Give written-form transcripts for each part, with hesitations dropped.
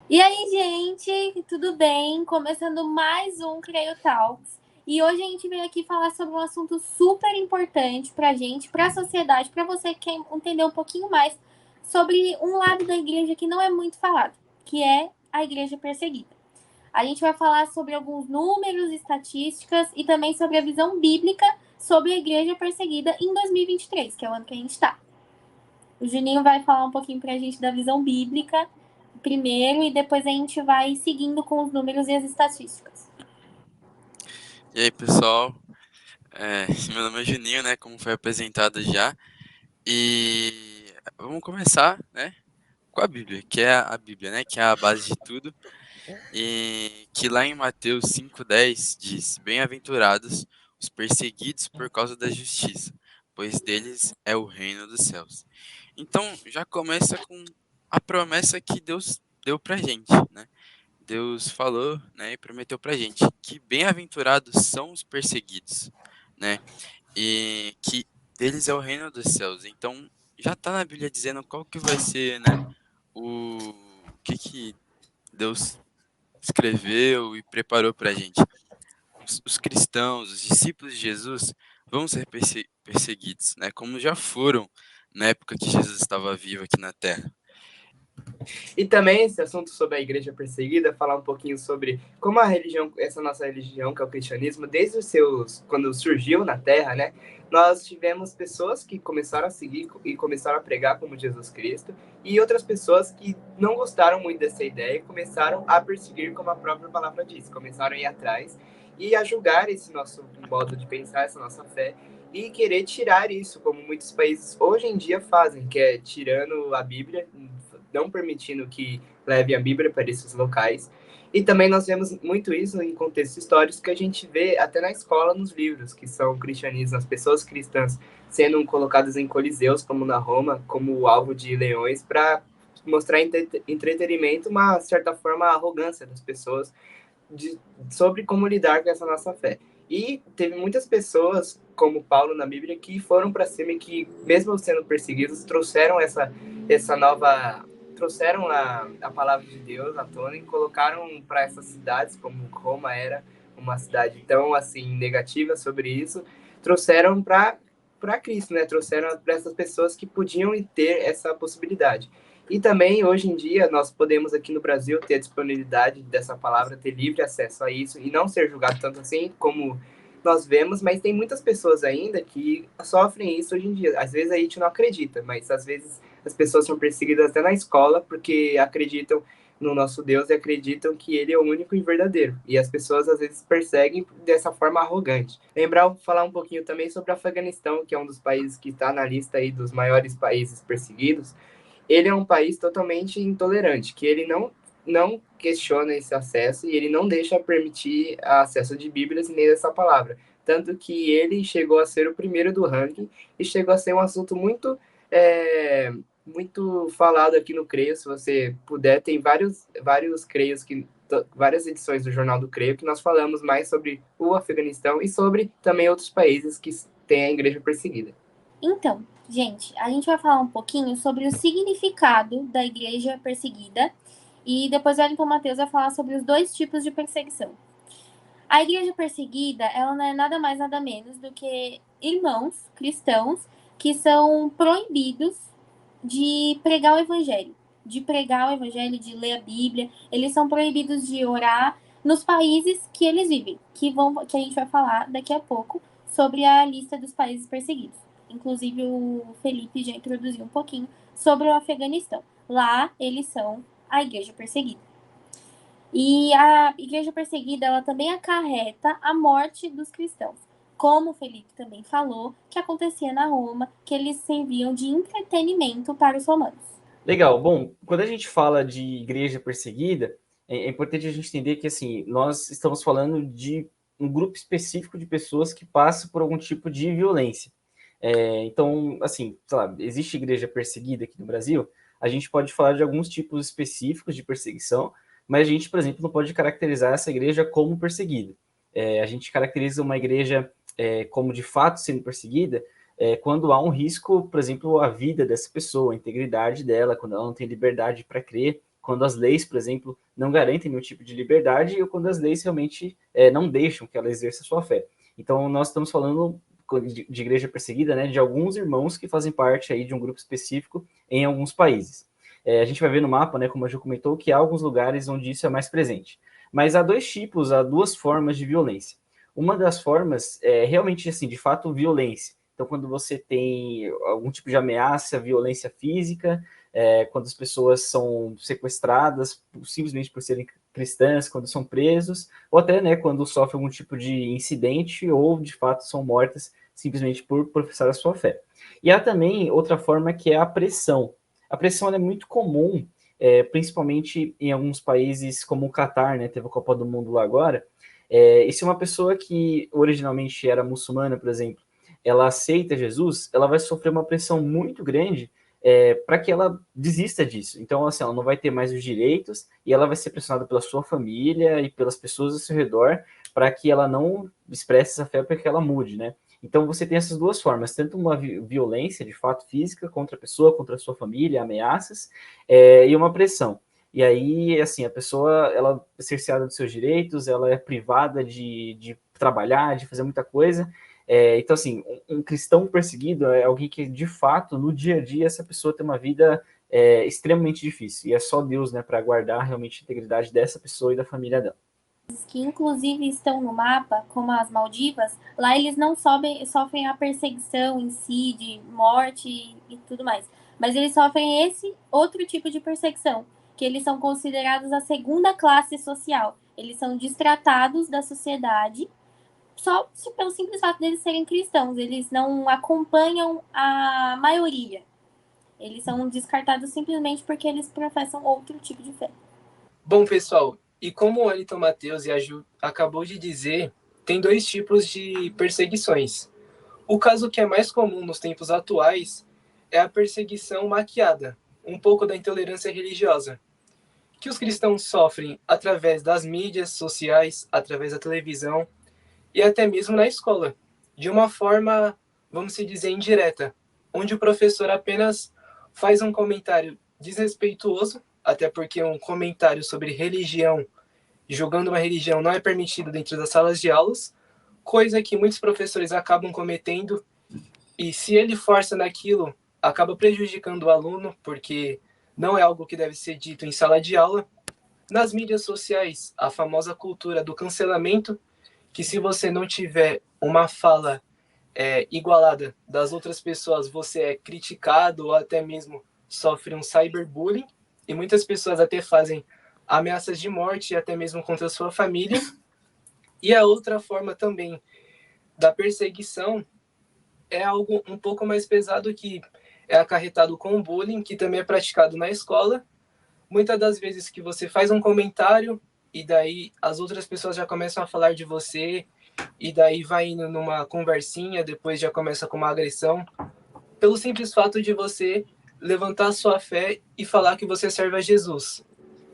E aí, gente, tudo bem? Começando mais um Creio Talks. E hoje a gente veio aqui falar sobre um assunto super importante pra gente, pra sociedade, pra você que quer entender um pouquinho mais sobre um lado da igreja que não é muito falado, que é a igreja perseguida. A gente vai falar sobre alguns números, estatísticas e também sobre a visão bíblica sobre a igreja perseguida em 2023, que é o ano que a gente está. O Juninho vai falar um pouquinho pra gente da visão bíblica primeiro e depois a gente vai seguindo com os números e as estatísticas. E aí, pessoal? Meu nome é Juninho, né? Como foi apresentado já. E vamos começar, né? Com a Bíblia, que é a Bíblia, né? Que é a base de tudo. E que lá em Mateus 5,10 diz: Bem-aventurados os perseguidos por causa da justiça, pois deles é o reino dos céus. Então, já começa com a promessa que Deus deu pra gente, né? Deus falou, né, e prometeu pra gente que bem-aventurados são os perseguidos, né? E que deles é o reino dos céus. Então, já tá na Bíblia dizendo qual que vai ser, né, o que Deus escreveu e preparou pra gente. Os cristãos, os discípulos de Jesus vão ser perseguidos, né, como já foram na época que Jesus estava vivo aqui na Terra. E também esse assunto sobre a igreja perseguida, falar um pouquinho sobre como a religião, essa nossa religião, que é o cristianismo, desde os seus, quando surgiu na Terra, né? Nós tivemos pessoas que começaram a seguir e começaram a pregar como Jesus Cristo, e outras pessoas que não gostaram muito dessa ideia e começaram a perseguir, como a própria palavra diz, começaram a ir atrás e a julgar esse nosso modo de pensar, essa nossa fé, e querer tirar isso, como muitos países hoje em dia fazem, que é tirando a Bíblia, não permitindo que leve a Bíblia para esses locais. E também nós vemos muito isso em contextos históricos que a gente vê até na escola, nos livros, que são o cristianismo, as pessoas cristãs sendo colocadas em coliseus, como na Roma, como alvo de leões, para mostrar entretenimento, uma certa forma, a arrogância das pessoas de, sobre como lidar com essa nossa fé. E teve muitas pessoas, como Paulo na Bíblia, que foram para cima e que, mesmo sendo perseguidos, trouxeram essa nova. Trouxeram a palavra de Deus à tona e colocaram para essas cidades, como Roma era uma cidade tão assim negativa sobre isso, trouxeram para Cristo, né? Trouxeram para essas pessoas que podiam ter essa possibilidade. E também, hoje em dia, nós podemos aqui no Brasil ter a disponibilidade dessa palavra, ter livre acesso a isso e não ser julgado tanto assim como nós vemos, mas tem muitas pessoas ainda que sofrem isso hoje em dia. Às vezes a gente não acredita, mas às vezes as pessoas são perseguidas até na escola porque acreditam no nosso Deus e acreditam que ele é o único e verdadeiro. E as pessoas às vezes perseguem dessa forma arrogante. Falar um pouquinho também sobre o Afeganistão, que é um dos países que está na lista aí dos maiores países perseguidos. Ele é um país totalmente intolerante, que ele não questiona esse acesso e ele não deixa permitir acesso de Bíblias nem dessa palavra. Tanto que ele chegou a ser o primeiro do ranking e chegou a ser um assunto muito falado aqui no Creio. Se você puder, tem vários Creios várias edições do Jornal do Creio que nós falamos mais sobre o Afeganistão e sobre também outros países que têm a igreja perseguida. Então, gente, a gente vai falar um pouquinho sobre o significado da igreja perseguida e depois o Wellington Matheus vai falar sobre os dois tipos de perseguição. A igreja perseguida, ela não é nada mais nada menos do que irmãos cristãos que são proibidos de pregar o evangelho, de ler a Bíblia. Eles são proibidos de orar nos países que eles vivem, que a gente vai falar daqui a pouco sobre a lista dos países perseguidos. Inclusive o Felipe já introduziu um pouquinho sobre o Afeganistão. Lá eles são a igreja perseguida. E a igreja perseguida, ela também acarreta a morte dos cristãos. Como o Felipe também falou, que acontecia na Roma, que eles serviam de entretenimento para os romanos. Legal. Bom, quando a gente fala de igreja perseguida, é importante a gente entender que assim, nós estamos falando de um grupo específico de pessoas que passam por algum tipo de violência. Então, assim, sei lá, existe igreja perseguida aqui no Brasil, a gente pode falar de alguns tipos específicos de perseguição, mas a gente, por exemplo, não pode caracterizar essa igreja como perseguida. A gente caracteriza uma igreja como de fato sendo perseguida quando há um risco, por exemplo, à vida dessa pessoa, a integridade dela, quando ela não tem liberdade para crer, quando as leis, por exemplo, não garantem nenhum tipo de liberdade ou quando as leis realmente não deixam que ela exerça sua fé. Então, nós estamos falando de igreja perseguida, né, de alguns irmãos que fazem parte aí de um grupo específico em alguns países. A gente vai ver no mapa, né, como a Ju comentou, que há alguns lugares onde isso é mais presente. Mas há duas formas de violência. Uma das formas é realmente, assim, de fato, violência. Então, quando você tem algum tipo de ameaça, violência física, quando as pessoas são sequestradas simplesmente por serem cristãs, quando são presos, ou até, né, quando sofrem algum tipo de incidente ou, de fato, são mortas simplesmente por professar a sua fé. E há também outra forma que é a pressão. A pressão é muito comum, principalmente em alguns países como o Catar, né, teve a Copa do Mundo lá agora, e se uma pessoa que originalmente era muçulmana, por exemplo, ela aceita Jesus, ela vai sofrer uma pressão muito grande para que ela desista disso. Então, assim, ela não vai ter mais os direitos e ela vai ser pressionada pela sua família e pelas pessoas ao seu redor para que ela não expresse essa fé, para que ela mude, né? Então, você tem essas duas formas, tanto uma violência, de fato, física contra a pessoa, contra a sua família, ameaças, e uma pressão. E aí, assim, a pessoa, ela é cerceada dos seus direitos, ela é privada de trabalhar, de fazer muita coisa. Então, assim, um cristão perseguido é alguém que, de fato, no dia a dia, essa pessoa tem uma vida extremamente difícil. E é só Deus, né, para guardar realmente a integridade dessa pessoa e da família dela. Que inclusive estão no mapa, como as Maldivas, lá eles não sofrem a perseguição em si, de morte e tudo mais. Mas eles sofrem esse outro tipo de perseguição, que eles são considerados a segunda classe social. Eles são destratados da sociedade só pelo simples fato deles serem cristãos. Eles não acompanham a maioria. Eles são descartados simplesmente porque eles professam outro tipo de fé. Bom, pessoal, e como o Wellington Matheus e a Ju acabou de dizer, tem dois tipos de perseguições. O caso que é mais comum nos tempos atuais é a perseguição maquiada, um pouco da intolerância religiosa, que os cristãos sofrem através das mídias sociais, através da televisão e até mesmo na escola, de uma forma, vamos se dizer, indireta, onde o professor apenas faz um comentário desrespeituoso, até porque um comentário sobre religião, julgando uma religião, não é permitido dentro das salas de aulas, coisa que muitos professores acabam cometendo, e se ele força naquilo, acaba prejudicando o aluno, porque não é algo que deve ser dito em sala de aula. Nas mídias sociais, a famosa cultura do cancelamento, que se você não tiver uma fala igualada das outras pessoas, você é criticado ou até mesmo sofre um cyberbullying, e muitas pessoas até fazem ameaças de morte, até mesmo contra a sua família. E a outra forma também da perseguição é algo um pouco mais pesado, que é acarretado com o bullying, que também é praticado na escola. Muitas das vezes que você faz um comentário e daí as outras pessoas já começam a falar de você, e daí vai indo numa conversinha, depois já começa com uma agressão, pelo simples fato de você levantar sua fé e falar que você serve a Jesus.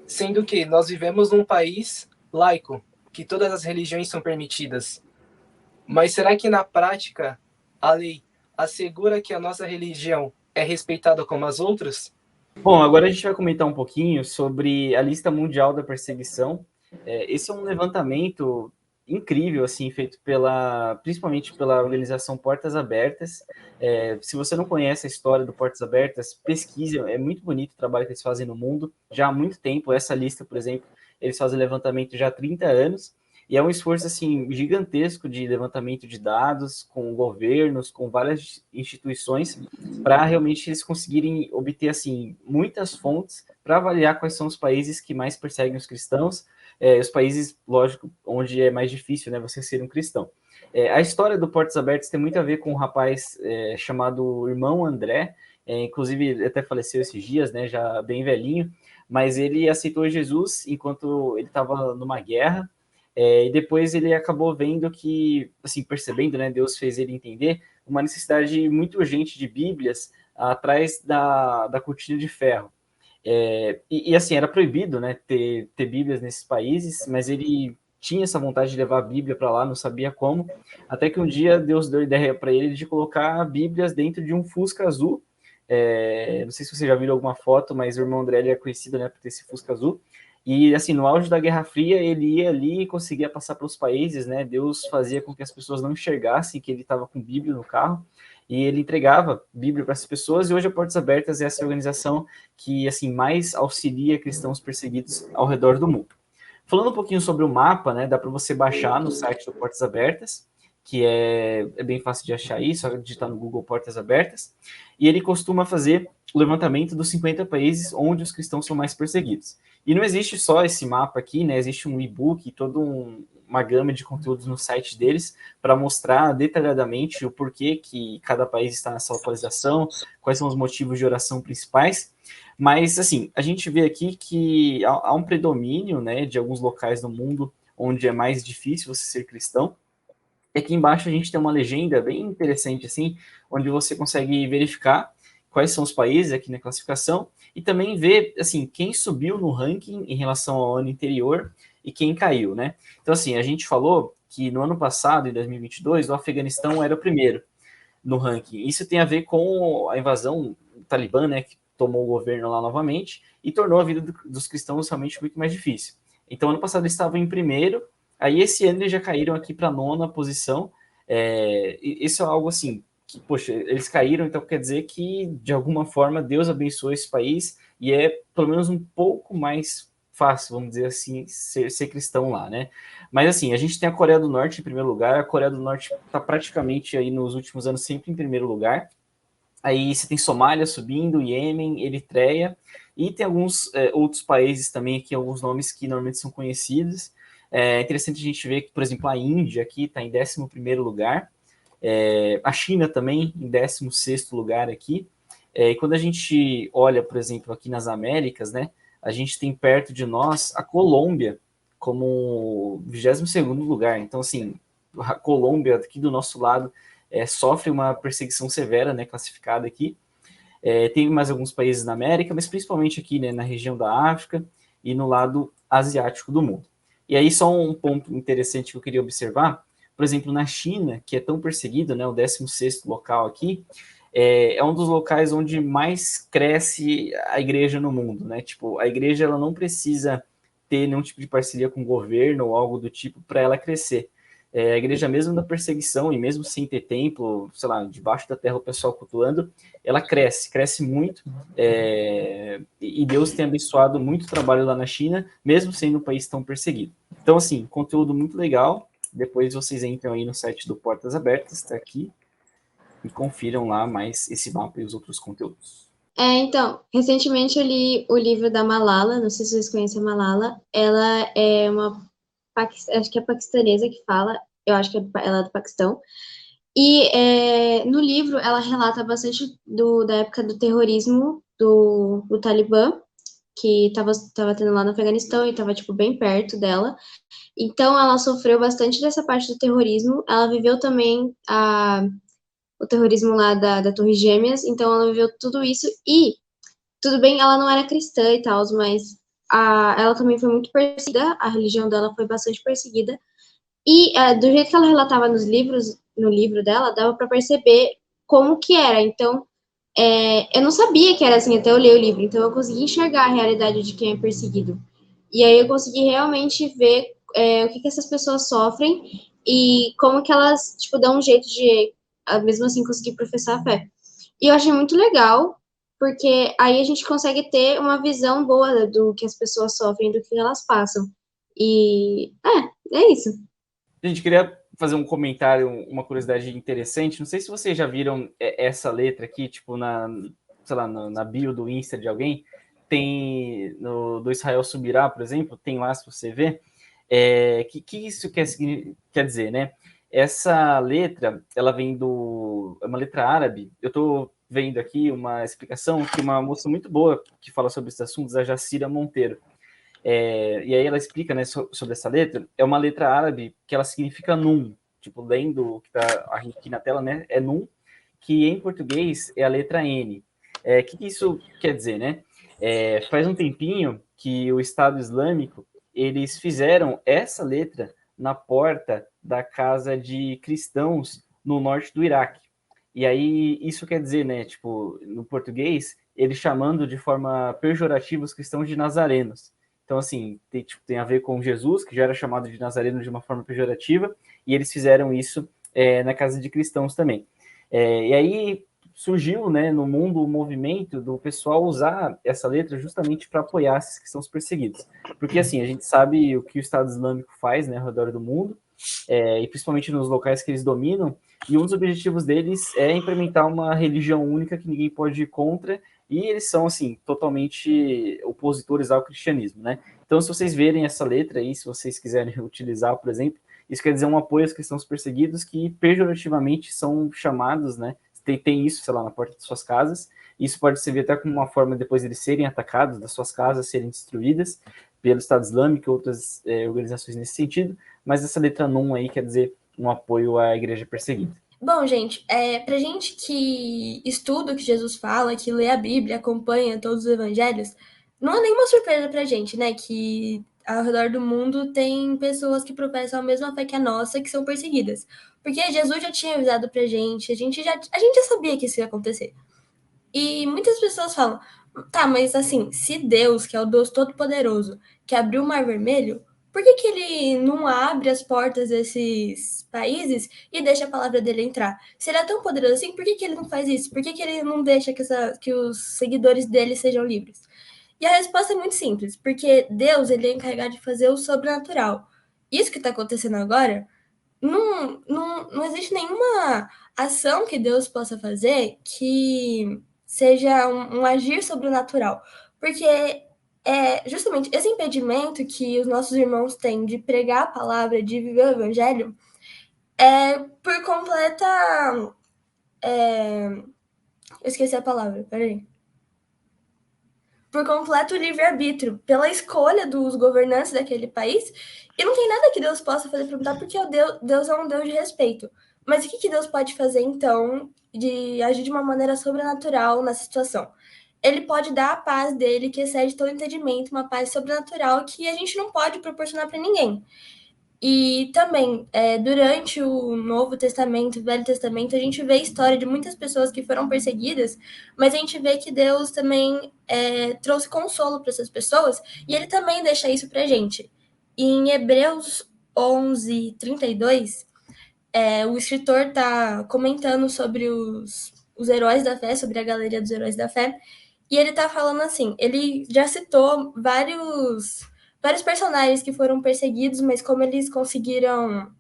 Sendo que nós vivemos num país laico, que todas as religiões são permitidas. Mas será que na prática a lei assegura que a nossa religião é respeitada como as outras? Bom, agora a gente vai comentar um pouquinho sobre a lista mundial da perseguição. Esse é um levantamento incrível, assim, feito principalmente pela organização Portas Abertas. Se você não conhece a história do Portas Abertas, pesquise, é muito bonito o trabalho que eles fazem no mundo, já há muito tempo. Essa lista, por exemplo, eles fazem levantamento já há 30 anos, e é um esforço, assim, gigantesco de levantamento de dados com governos, com várias instituições, para realmente eles conseguirem obter, assim, muitas fontes para avaliar quais são os países que mais perseguem os cristãos, os países, lógico, onde é mais difícil, né, você ser um cristão. A história do Portas Abertas tem muito a ver com um rapaz chamado Irmão André, inclusive ele até faleceu esses dias, né, já bem velhinho, mas ele aceitou Jesus enquanto ele estava numa guerra, e depois ele acabou vendo que, assim, percebendo, né, Deus fez ele entender uma necessidade muito urgente de Bíblias atrás da cortina de ferro. Assim, era proibido, né, ter Bíblias nesses países, mas ele tinha essa vontade de levar a Bíblia para lá, não sabia como, até que um dia Deus deu ideia para ele de colocar Bíblias dentro de um Fusca azul, Não sei se você já viu alguma foto, mas o irmão André ele é conhecido, né, por ter esse Fusca azul. E, assim, no auge da Guerra Fria, ele ia ali e conseguia passar pelos países, né? Deus fazia com que as pessoas não enxergassem que ele estava com Bíblia no carro, e ele entregava Bíblia para as pessoas, e hoje a Portas Abertas é essa organização que, assim, mais auxilia cristãos perseguidos ao redor do mundo. Falando um pouquinho sobre o mapa, né? Dá para você baixar no site do Portas Abertas, que é bem fácil de achar aí, só digitar no Google Portas Abertas, e ele costuma fazer o levantamento dos 50 países onde os cristãos são mais perseguidos. E não existe só esse mapa aqui, né? Existe um e-book e toda uma gama de conteúdos no site deles para mostrar detalhadamente o porquê que cada país está nessa localização, quais são os motivos de oração principais. Mas, assim, a gente vê aqui que há um predomínio, né, de alguns locais no mundo onde é mais difícil você ser cristão. E aqui embaixo a gente tem uma legenda bem interessante, assim, onde você consegue verificar quais são os países aqui na classificação e também ver, assim, quem subiu no ranking em relação ao ano anterior e quem caiu, né? Então, assim, a gente falou que no ano passado, em 2022, o Afeganistão era o primeiro no ranking. Isso tem a ver com a invasão do Talibã, né, que tomou o governo lá novamente e tornou a vida dos cristãos realmente muito mais difícil. Então, ano passado eles estavam em primeiro, aí esse ano eles já caíram aqui para a nona posição. Isso é algo assim, que, poxa, eles caíram, então quer dizer que, de alguma forma, Deus abençoou esse país e é, pelo menos, um pouco mais fácil, vamos dizer assim, ser cristão lá, né? Mas, assim, a gente tem a Coreia do Norte em primeiro lugar, a Coreia do Norte está praticamente aí nos últimos anos sempre em primeiro lugar. Aí você tem Somália subindo, Iêmen, Eritreia, e tem alguns outros países também aqui, alguns nomes que normalmente são conhecidos. É interessante a gente ver que, por exemplo, a Índia aqui está em 11º lugar, a China também em 16º lugar aqui. E quando a gente olha, por exemplo, aqui nas Américas, né, a gente tem perto de nós a Colômbia como 22º lugar. Então, assim, a Colômbia aqui do nosso lado sofre uma perseguição severa, né, classificada aqui. Tem mais alguns países na América, mas principalmente aqui, né, na região da África e no lado asiático do mundo. E aí só um ponto interessante que eu queria observar, por exemplo, na China, que é tão perseguido, né, o 16º local aqui, é um dos locais onde mais cresce a igreja no mundo, né? Tipo, a igreja ela não precisa ter nenhum tipo de parceria com o governo ou algo do tipo para ela crescer. A igreja mesmo da perseguição e mesmo sem ter templo, sei lá, debaixo da terra o pessoal cultuando, ela cresce muito, e Deus tem abençoado muito o trabalho lá na China, mesmo sendo um país tão perseguido. Então, assim, conteúdo muito legal. Depois vocês entram aí no site do Portas Abertas, está aqui, e confiram lá mais esse mapa e os outros conteúdos. Então, recentemente eu li o livro da Malala, não sei se vocês conhecem a Malala, ela é acho que é paquistanesa que fala, eu acho que ela é do Paquistão, e no livro ela relata bastante da época do terrorismo do Talibã, que tava tendo lá no Afeganistão e tava, tipo, bem perto dela. Então, ela sofreu bastante dessa parte do terrorismo. Ela viveu também o terrorismo lá da Torre Gêmeas, então ela viveu tudo isso. E, tudo bem, ela não era cristã e tal, mas ela também foi muito perseguida, a religião dela foi bastante perseguida. E do jeito que ela relatava no livro dela, dava para perceber como que era. Então, eu não sabia que era assim até eu ler o livro, então eu consegui enxergar a realidade de quem é perseguido. E aí eu consegui realmente ver o que essas pessoas sofrem e como que elas, tipo, dão um jeito de, mesmo assim, conseguir professar a fé. E eu achei muito legal, porque aí a gente consegue ter uma visão boa do que as pessoas sofrem, do que elas passam. E, é isso. Gente, queria fazer um comentário, uma curiosidade interessante. Não sei se vocês já viram essa letra aqui, tipo, sei lá, na bio do Insta de alguém. Tem do Israel Subirá, por exemplo, tem lá, se você ver. Que isso quer dizer, né? Essa letra, ela vem é uma letra árabe. Eu estou vendo aqui uma explicação que uma moça muito boa que fala sobre esses assuntos, a Jacira Monteiro. E aí ela explica, né, sobre essa letra. É uma letra árabe que ela significa Nun, tipo, lendo o que está aqui na tela, né, é Nun, que em português é a letra N. O que isso quer dizer, né? Faz um tempinho que o Estado Islâmico, eles fizeram essa letra na porta da casa de cristãos no norte do Iraque. E aí, isso quer dizer, né, tipo, no português, ele chamando de forma pejorativa os cristãos de nazarenos. Então, assim, tem a ver com Jesus, que já era chamado de nazareno de uma forma pejorativa, e eles fizeram isso na casa de cristãos também. E aí surgiu, né, no mundo o movimento do pessoal usar essa letra justamente para apoiar esses cristãos perseguidos. Porque, assim, a gente sabe o que o Estado Islâmico faz, né, ao redor do mundo, e principalmente nos locais que eles dominam, e um dos objetivos deles é implementar uma religião única que ninguém pode ir contra, e eles são, assim, totalmente opositores ao cristianismo, né? Então, se vocês verem essa letra aí, se vocês quiserem utilizar, por exemplo, isso quer dizer um apoio aos cristãos perseguidos que pejorativamente são chamados, né? Tem isso, sei lá, na porta de suas casas. Isso pode servir até como uma forma depois eles serem atacados, das suas casas serem destruídas pelo Estado Islâmico e outras organizações nesse sentido, mas essa letra NUN aí quer dizer um apoio à igreja perseguida. Bom, gente, pra gente que estuda o que Jesus fala, que lê a Bíblia, acompanha todos os evangelhos, não é nenhuma surpresa pra gente, né, que ao redor do mundo tem pessoas que professam a mesma fé que a nossa, que são perseguidas. Porque Jesus já tinha avisado pra gente, a gente já sabia que isso ia acontecer. E muitas pessoas falam, tá, mas assim, se Deus, que é o Deus Todo-Poderoso, que abriu o Mar Vermelho, por que ele não abre as portas desses países e deixa a palavra dele entrar? Se ele é tão poderoso assim, por que ele não faz isso? Por que ele não deixa que os seguidores dele sejam livres? E a resposta é muito simples, porque Deus ele é encarregado de fazer o sobrenatural. Isso que está acontecendo agora, não existe nenhuma ação que Deus possa fazer que seja um agir sobrenatural. Porque é justamente esse impedimento que os nossos irmãos têm de pregar a palavra, de viver o evangelho, é por completa. Eu esqueci a palavra, peraí. Por completo livre-arbítrio, pela escolha dos governantes daquele país, e não tem nada que Deus possa fazer para mudar, porque Deus é um Deus de respeito. Mas o que Deus pode fazer, então, de agir de uma maneira sobrenatural nessa situação? Ele pode dar a paz dele, que excede todo entendimento, uma paz sobrenatural que a gente não pode proporcionar para ninguém. E também, durante o Novo Testamento, o Velho Testamento, a gente vê a história de muitas pessoas que foram perseguidas, mas a gente vê que Deus também trouxe consolo para essas pessoas, e ele também deixa isso para a gente. Em Hebreus 11, 32, o escritor está comentando sobre os heróis da fé, sobre a galeria dos heróis da fé, e ele está falando assim, ele já citou vários personagens que foram perseguidos, mas como eles conseguiram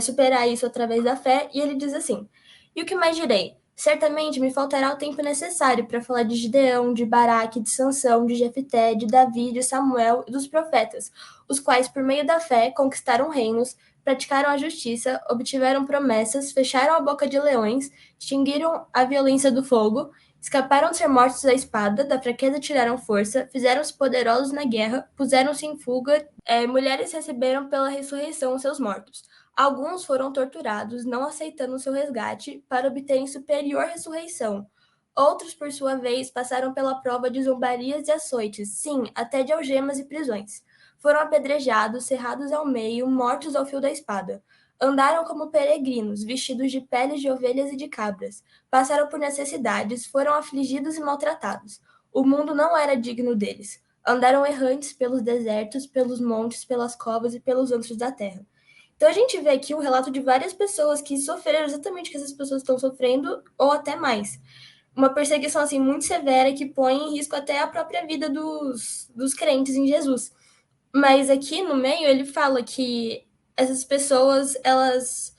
superar isso através da fé, e ele diz assim, e o que mais direi? Certamente me faltará o tempo necessário para falar de Gideão, de Baraque, de Sansão, de Jefté, de Davi, de Samuel e dos profetas, os quais, por meio da fé, conquistaram reinos, praticaram a justiça, obtiveram promessas, fecharam a boca de leões, extinguiram a violência do fogo, escaparam de ser mortos à espada, da fraqueza tiraram força, fizeram-se poderosos na guerra, puseram-se em fuga, mulheres receberam pela ressurreição os seus mortos. Alguns foram torturados, não aceitando o seu resgate, para obterem superior ressurreição. Outros, por sua vez, passaram pela prova de zombarias e açoites, sim, até de algemas e prisões. Foram apedrejados, cerrados ao meio, mortos ao fio da espada. Andaram como peregrinos, vestidos de peles de ovelhas e de cabras. Passaram por necessidades, foram afligidos e maltratados. O mundo não era digno deles. Andaram errantes pelos desertos, pelos montes, pelas covas e pelos antros da terra. Então a gente vê aqui um relato de várias pessoas que sofreram exatamente o que essas pessoas estão sofrendo, ou até mais. Uma perseguição assim muito severa que põe em risco até a própria vida dos crentes em Jesus. Mas aqui no meio ele fala que essas pessoas elas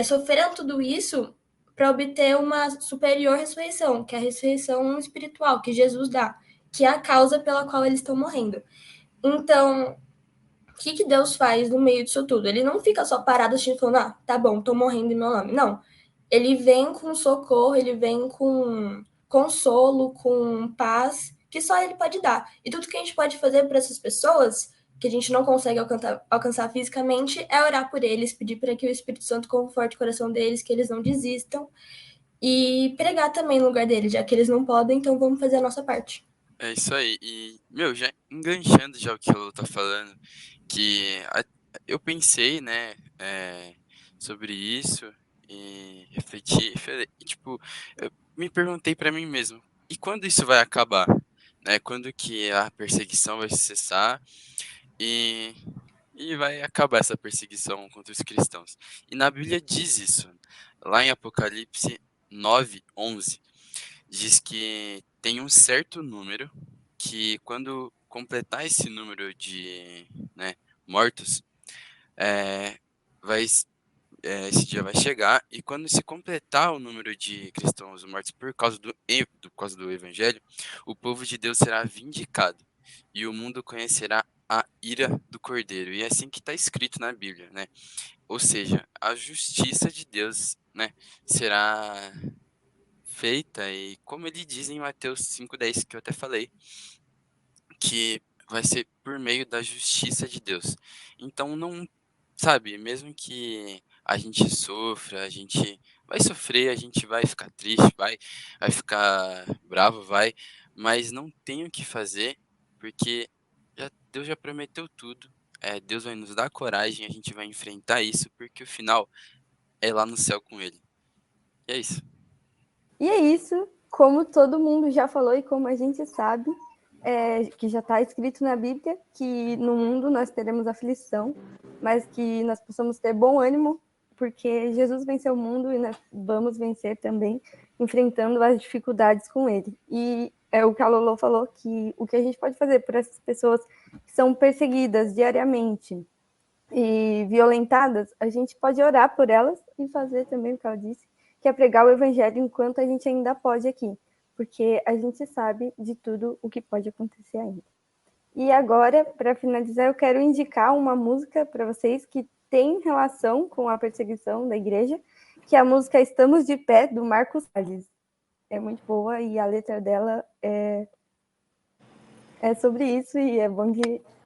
sofreram tudo isso para obter uma superior ressurreição, que é a ressurreição espiritual que Jesus dá, que é a causa pela qual eles estão morrendo. Então, o que Deus faz no meio disso tudo? Ele não fica só parado assistindo, falando, tá bom, tô morrendo em meu nome. Não. Ele vem com socorro, ele vem com consolo, com paz, que só ele pode dar. E tudo que a gente pode fazer para essas pessoas, que a gente não consegue alcançar fisicamente, é orar por eles, pedir para que o Espírito Santo conforte o coração deles, que eles não desistam, e pregar também no lugar deles, já que eles não podem, então vamos fazer a nossa parte. É isso aí. E, já enganchando já o que o Lu tá falando, que eu pensei, né, sobre isso, e refleti, e, tipo, eu me perguntei para mim mesmo, e quando isso vai acabar? Né? Quando que a perseguição vai cessar e, e vai acabar essa perseguição contra os cristãos? E na Bíblia diz isso, lá em Apocalipse 9:11, diz que tem um certo número que quando completar esse número de, né, mortos, vai esse dia vai chegar, e quando se completar o número de cristãos mortos por causa do evangelho, o povo de Deus será vindicado e o mundo conhecerá a ira do Cordeiro. E é assim que está escrito na Bíblia, né? Ou seja, a justiça de Deus, né, será feita, e como ele diz em Mateus 5:10, que eu até falei, que vai ser por meio da justiça de Deus. Então não, sabe, mesmo que a gente sofra, a gente vai sofrer, a gente vai ficar triste, vai ficar bravo, mas não tem o que fazer, porque Deus já prometeu tudo. Deus vai nos dar coragem, a gente vai enfrentar isso, porque o final é lá no céu com ele. E é isso. E é isso, como todo mundo já falou e como a gente sabe, que já está escrito na Bíblia, que no mundo nós teremos aflição, mas que nós possamos ter bom ânimo, porque Jesus venceu o mundo e nós vamos vencer também, enfrentando as dificuldades com ele. E é o que a Lolo falou, que o que a gente pode fazer por essas pessoas que são perseguidas diariamente e violentadas, a gente pode orar por elas e fazer também o que ela disse, que é pregar o evangelho enquanto a gente ainda pode aqui, porque a gente sabe de tudo o que pode acontecer ainda. E agora, para finalizar, eu quero indicar uma música para vocês que tem relação com a perseguição da igreja, que é a música Estamos de Pé, do Marcos Salles. É muito boa e a letra dela é sobre isso e é bom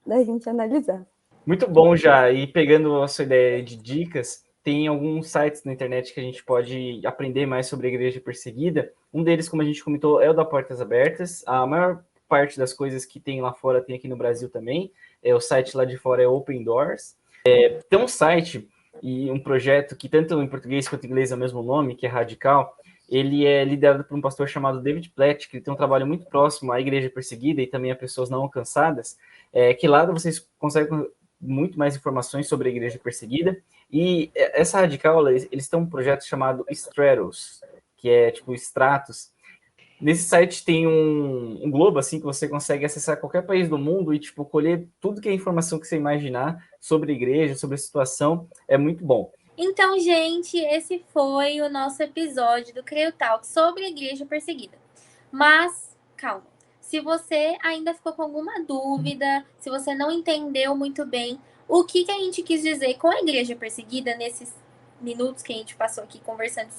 da gente analisar. Muito bom já, e pegando a sua ideia de dicas, tem alguns sites na internet que a gente pode aprender mais sobre a igreja perseguida. Um deles, como a gente comentou, é o da Portas Abertas. A maior parte das coisas que tem lá fora tem aqui no Brasil também. O site lá de fora é Open Doors. Tem um site e um projeto que tanto em português quanto em inglês é o mesmo nome, que é Radical. Ele é liderado por um pastor chamado David Platt, que tem um trabalho muito próximo à igreja perseguida e também a pessoas não alcançadas, que lá vocês conseguem muito mais informações sobre a igreja perseguida. E essa Radical, eles têm um projeto chamado Stratos, que é tipo Stratos. Nesse site tem um globo, assim, que você consegue acessar qualquer país do mundo e, tipo, colher tudo que é informação que você imaginar sobre a igreja, sobre a situação. É muito bom. Então, gente, esse foi o nosso episódio do Creio Talk sobre a igreja perseguida. Mas, calma. Se você ainda ficou com alguma dúvida, se você não entendeu muito bem o que a gente quis dizer com a igreja perseguida nesses minutos que a gente passou aqui conversando